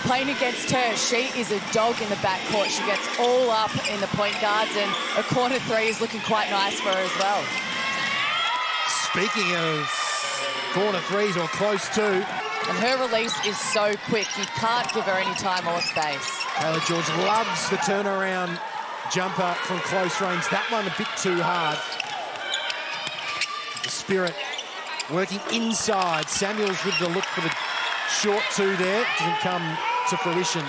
playing against her, she is a dog in the backcourt. She gets all up in the point guards, and a corner three is looking quite nice for her as well. Speaking of corner threes, or close to. And her release is so quick, you can't give her any time or space. Kayla George loves the turnaround jumper from close range. That one a bit too hard. The Spirit working inside. Samuels with the look for the short two there. Doesn't come to fruition.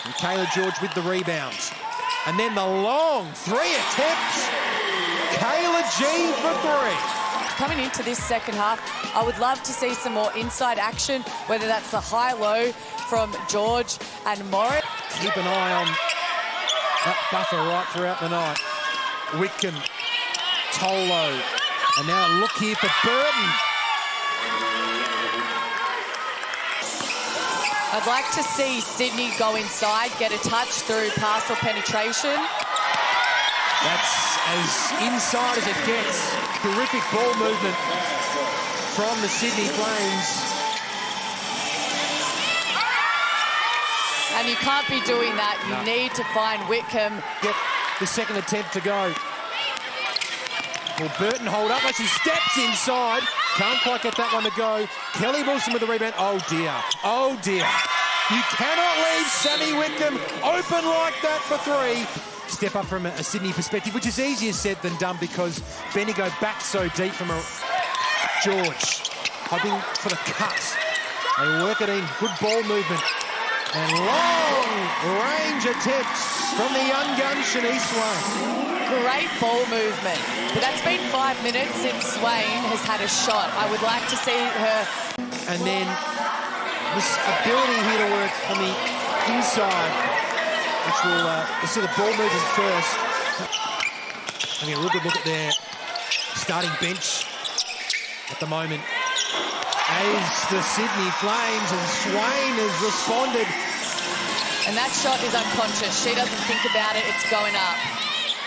And Kayla George with the rebounds. And then the long three attempts. Kayla G for three. Coming into this second half, I would love to see some more inside action, whether that's the high-low from George and Morris. Keep an eye on that buffer right throughout the night. Whitcomb, Tolo, and now a look here for Burton. I'd like to see Sydney go inside, get a touch through pass or penetration. That's as inside as it gets. Terrific ball movement from the Sydney Flames. And you can't be doing that. You need to find Whitcomb. Get the second attempt to go. Will Burton hold up as she steps inside? Can't quite get that one to go. Kelly Wilson with the rebound. Oh dear. Oh dear. You cannot leave Sammy Whitcomb open like that for three. Step up from a Sydney perspective, which is easier said than done because Bendigo back so deep from a George. Hoping for the cut. They work it in. Good ball movement. And long range attempts from the young gun, Shanice Swain. Great ball movement. But that's been 5 minutes since Swain has had a shot. I would like to see her. And then this ability here to work on the inside, which will see the ball moving first. Having a real good look at their starting bench at the moment. As the Sydney Flames, and Swain has responded. And that shot is unconscious. She doesn't think about it, it's going up.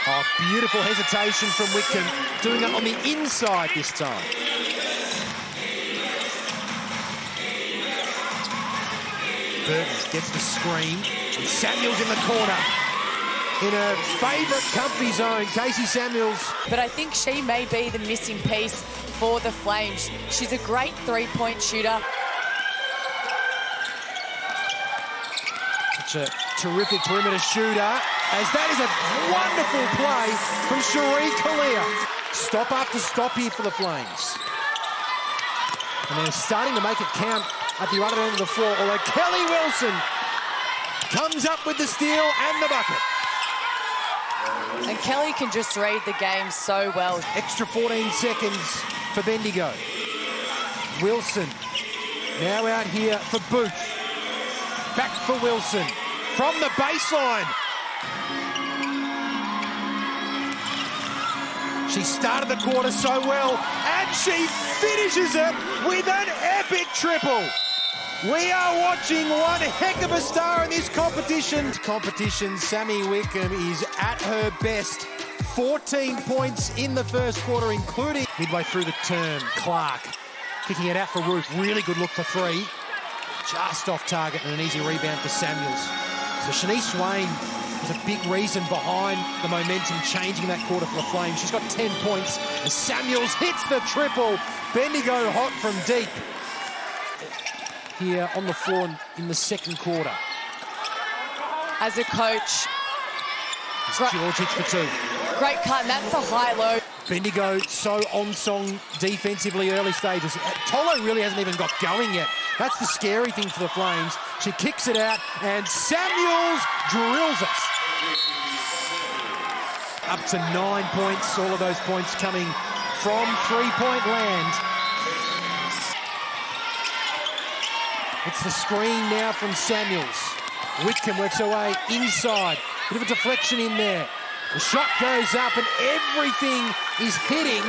Oh, beautiful hesitation from Whitcomb, doing it on the inside this time. Burton gets the screen, and Samuels in the corner. In her favourite comfy zone, Casey Samuels. But I think she may be the missing piece for the Flames. She's a great three-point shooter. Such a terrific perimeter shooter, as that is a wonderful play from Cherie Kalia. Stop after stop here for the Flames. And they're starting to make it count at the other end of the floor, although Kelly Wilson comes up with the steal and the bucket. And Kelly can just read the game so well. Extra 14 seconds for Bendigo. Wilson now out here for Booth. Back for Wilson from the baseline. She started the quarter so well, and she finishes it with an epic triple. We are watching one heck of a star in this competition. Sammy Whitcomb is at her best. 14 points in the first quarter, including midway through the term. Clark kicking it out for Ruth. Really good look for three. Just off target and an easy rebound for Samuels. So Shanice Swain was a big reason behind the momentum changing that quarter for the Flames. She's got 10 points as Samuels hits the triple. Bendigo hot from deep here on the floor in the second quarter. As a coach, George hits the two. Great cut, and that's a high-low. Bendigo so on-song defensively early stages. Tolo really hasn't even got going yet. That's the scary thing for the Flames. She kicks it out, and Samuels drills us. Up to 9 points, all of those points coming from three-point land. It's the screen now from Samuels. Whitcomb works her way inside. Bit of a deflection in there. The shot goes up and everything is hitting.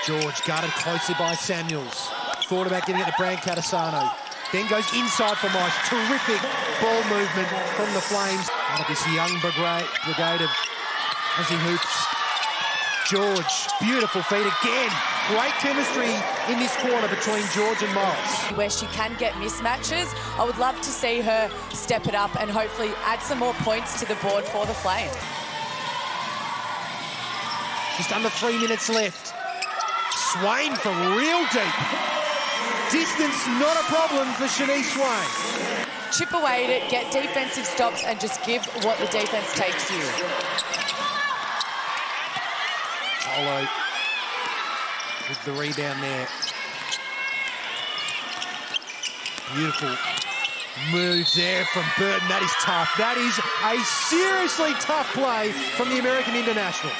George guarded closely by Samuels. Thought about getting it to Brand Catasano. Then goes inside for Mice. Terrific ball movement from the Flames. Out of this young brigade of Aussie hoops. George, beautiful feed again. Great chemistry in this quarter between George and Morris. Where she can get mismatches, I would love to see her step it up and hopefully add some more points to the board for the Flames. Just under 3 minutes left. Swain from real deep. Distance not a problem for Shanice Swain. Chip away at it, get defensive stops and just give what the defense takes you. Tolo with the rebound there. Beautiful moves there from Burton. That is tough. That is a seriously tough play from the American international.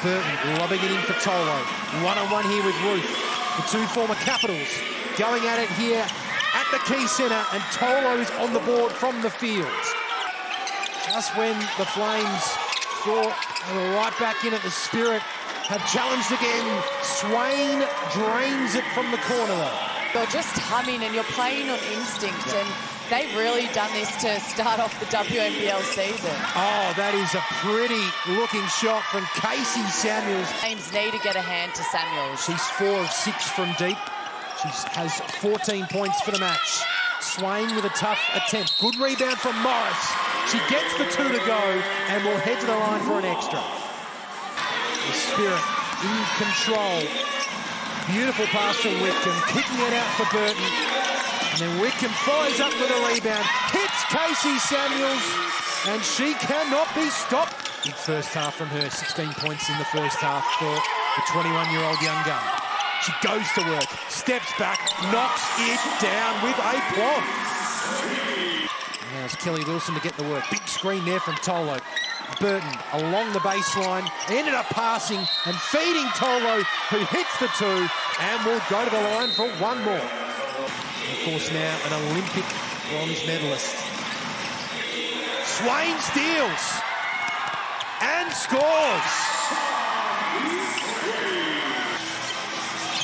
Burton lobbing it in for Tolo. One-on-one here with Ruth. The two former Capitals going at it here at the key centre, and Tolo is on the board from the field. Just when the Flames thought they were right back in it, the Spirit have challenged again. Swain drains it from the corner though. You're just humming and you're playing on instinct, and they've really done this to start off the WNBL season. Oh, that is a pretty looking shot from Casey Samuels. Flames need to get a hand to Samuels. She's 4 of 6 from deep. She has 14 points for the match. Swain with a tough attempt. Good rebound from Morris. She gets the 2 to go and will head to the line for an extra. The Spirit in control. Beautiful pass from Whitcomb, kicking it out for Burton. And then Whitcomb fires up with a rebound, hits Casey Samuels, and she cannot be stopped. Big first half from her, 16 points in the first half for the 21-year-old young gun. She goes to work, steps back, knocks it down with aplomb. Now it's Kelly Wilson to get the work. Big screen there from Tolo. Burton along the baseline, ended up passing and feeding Tolo, who hits the 2 and will go to the line for one more. Of course now an Olympic bronze medalist. Swain steals and scores.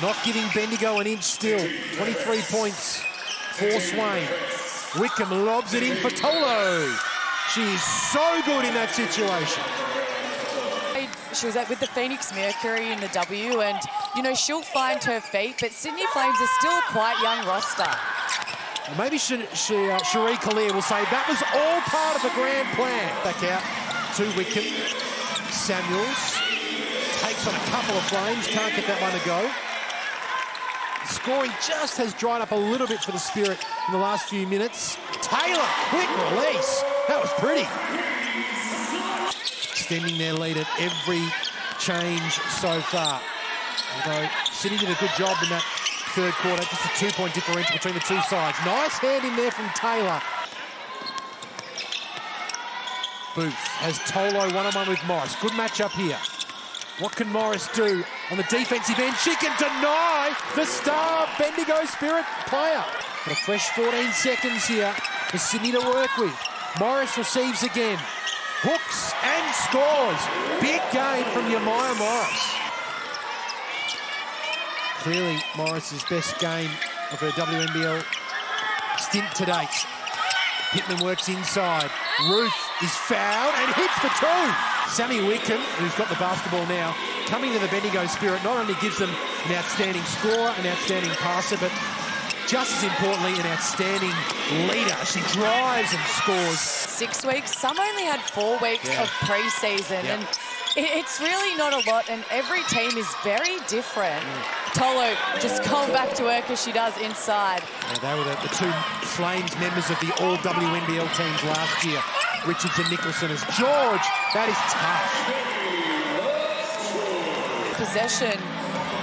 Not giving Bendigo an inch still. 23 points for Swain. Whitcomb lobs it in for Tolo. She is so good in that situation. She was with the Phoenix Mercury in the W, and, you know, she'll find her feet, but Sydney Flames are still a quite young roster. Well, maybe Cherie Collier will say that was all part of the grand plan. Back out to Whitcomb. Samuels takes on a couple of Flames, can't get that one to go. Scoring just has dried up a little bit for the Spirit in the last few minutes. Taylor, quick release. That was pretty. Extending their lead at every change so far. Although Sydney did a good job in that third quarter. Just a 2-point differential between the two sides. Nice hand in there from Taylor. Booth has Tolo one-on-one with Morris. Good matchup here. What can Morris do on the defensive end? She can deny the star Bendigo Spirit player. Got a fresh 14 seconds here for Sydney to work with. Morris receives again. Hooks and scores. Big game from Yamaya Morris. Clearly Morris's best game of her WNBL stint to date. Pittman works inside. Ruth is fouled and hits the 2. Sammy Whitcomb, who's got the basketball now, coming to the Bendigo Spirit, not only gives them an outstanding scorer, an outstanding passer, but just as importantly, an outstanding leader. She drives and scores. 6 weeks. Some only had 4 weeks of pre-season, and it's really not a lot, and every team is very different. Tolo just going back to work as she does inside. Yeah, they were the 2 Flames members of the All-WNBL teams last year. Richards and Nicholson as George. That is tough. Possession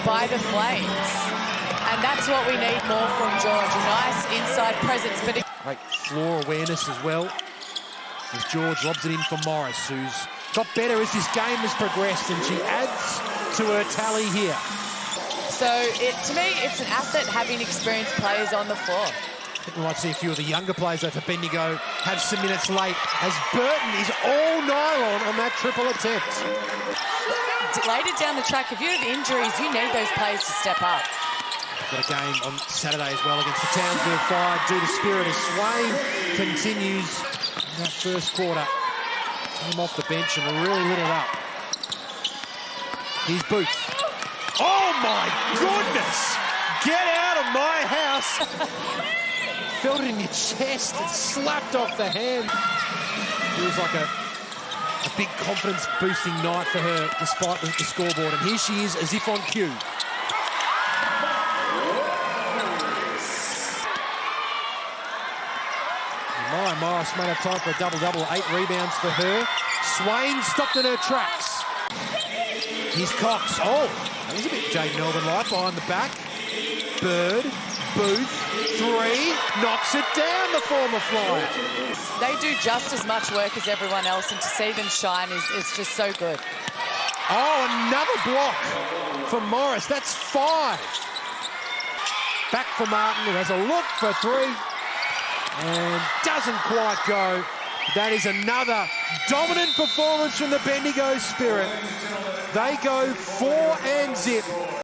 by the Flames. And that's what we need more from George. A nice inside presence. But great floor awareness as well. As George lobs it in for Morris, who's got better as this game has progressed, and she adds to her tally here. So, to me, it's an asset having experienced players on the floor. I think we might see a few of the younger players though for Bendigo have some minutes late, as Burton is all nylon on that triple attempt. Later down the track, if you have injuries, you need those players to step up. Got a game on Saturday as well against the Townsville Fire. Do the Spirit as Swain continues in that first quarter. Came off the bench and really lit it up. Here's Booth. Oh my goodness! Get out of my house! Felt it in your chest and slapped off the hand. Feels like a big confidence-boosting night for her, despite the scoreboard. And here she is, as if on cue. Maya Morris may have time for a double-double, 8 rebounds for her. Swain stopped in her tracks. Here's Cox. Oh, that was a bit Jade Melbourne-like behind the back. Bird, Booth, 3, knocks it down, the former Flyer. They do just as much work as everyone else, and to see them shine is just so good. Oh, another block for Morris. That's 5. Back for Martin, who has a look for 3. And doesn't quite go. That is another dominant performance from the Bendigo Spirit. They go 4 and zip.